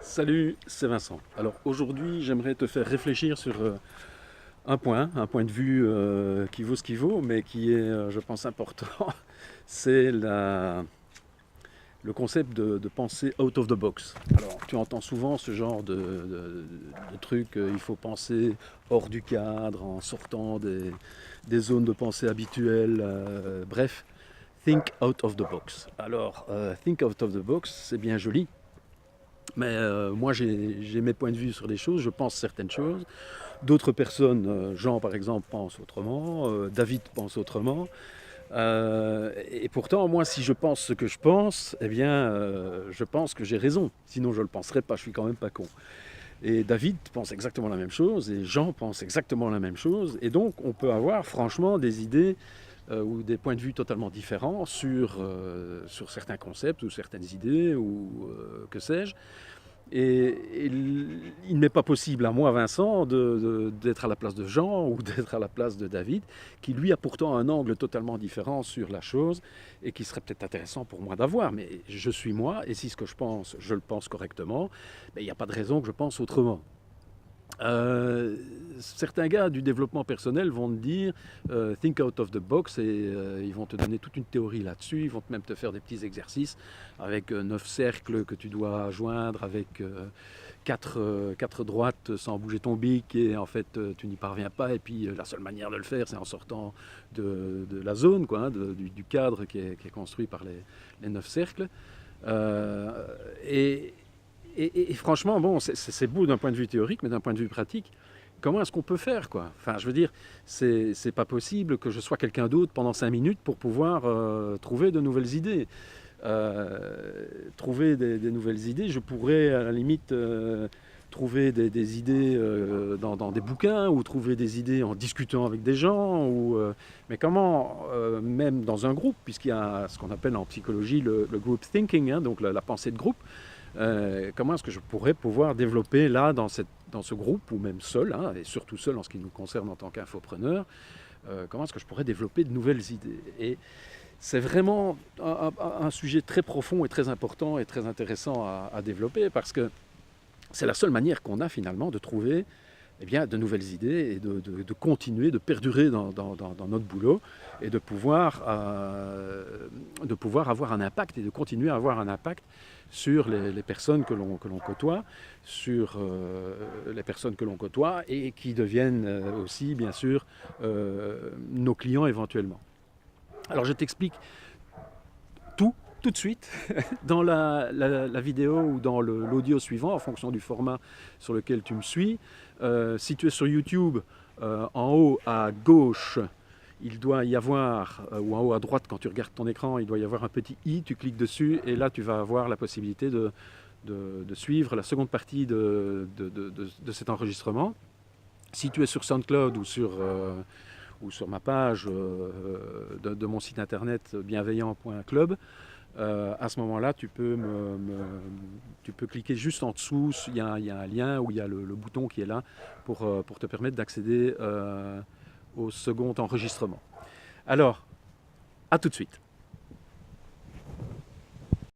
Salut, c'est Vincent. Alors aujourd'hui, j'aimerais te faire réfléchir sur un point de vue qui vaut ce qu'il vaut, mais qui est, je pense, important. C'est le concept de penser out of the box. Alors, tu entends souvent ce genre de truc, il faut penser hors du cadre, en sortant des zones de pensée habituelles, bref, think out of the box. Alors, think out of the box, c'est bien joli, mais moi, j'ai mes points de vue sur les choses, je pense certaines choses. D'autres personnes, Jean par exemple, pense autrement, David pense autrement. Et pourtant, moi, si je pense ce que je pense, eh bien, je pense que j'ai raison. Sinon, je ne le penserais pas, je suis quand même pas con. Et David pense exactement la même chose, et Jean pense exactement la même chose. Et donc, on peut avoir franchement des idées ou des points de vue totalement différents sur certains concepts ou certaines idées ou que sais-je. Et il n'est pas possible à moi, Vincent, d'être à la place de Jean ou d'être à la place de David, qui lui a pourtant un angle totalement différent sur la chose et qui serait peut-être intéressant pour moi d'avoir. Mais je suis moi, et si ce que je le pense correctement, il n'y a pas de raison que je pense autrement. Certains gars du développement personnel vont te dire think out of the box et ils vont te donner toute une théorie là-dessus. Ils vont même te faire des petits exercices avec 9 cercles que tu dois joindre avec quatre droites sans bouger ton bic et en fait tu n'y parviens pas et puis la seule manière de le faire c'est en sortant de la zone quoi, hein, du cadre qui est construit par les 9 cercles. Euh, et, et franchement, bon, c'est beau d'un point de vue théorique, mais d'un point de vue pratique, comment est-ce qu'on peut faire quoi? Enfin, je veux dire, c'est pas possible que je sois quelqu'un d'autre pendant 5 minutes pour pouvoir trouver de nouvelles idées. Trouver des nouvelles idées, je pourrais à la limite trouver des idées dans des bouquins ou trouver des idées en discutant avec des gens. Mais comment, même dans un groupe, puisqu'il y a ce qu'on appelle en psychologie le group thinking, hein, donc la pensée de groupe, comment est-ce que je pourrais pouvoir développer là dans ce groupe, ou même seul, hein, et surtout seul en ce qui nous concerne en tant qu'infopreneur, comment est-ce que je pourrais développer de nouvelles idées. Et c'est vraiment un sujet très profond et très important et très intéressant à développer parce que c'est la seule manière qu'on a finalement de trouver eh bien, de nouvelles idées et de continuer, de perdurer dans notre boulot et de pouvoir avoir un impact et de continuer à avoir un impact sur les personnes que l'on côtoie, sur les personnes que l'on côtoie et qui deviennent aussi, bien sûr, nos clients éventuellement. Alors je t'explique tout de suite dans la vidéo ou dans l'audio suivant en fonction du format sur lequel tu me suis. Si tu es sur YouTube, en haut à gauche, il doit y avoir, ou en haut à droite quand tu regardes ton écran, il doit y avoir un petit i, tu cliques dessus et là tu vas avoir la possibilité de suivre la seconde partie de cet enregistrement. Si tu es sur SoundCloud ou sur ma page de mon site internet bienveillant.club, à ce moment-là, tu peux cliquer juste en dessous, il y a un lien où il y a le bouton qui est là pour te permettre d'accéder au second enregistrement. Alors, à tout de suite.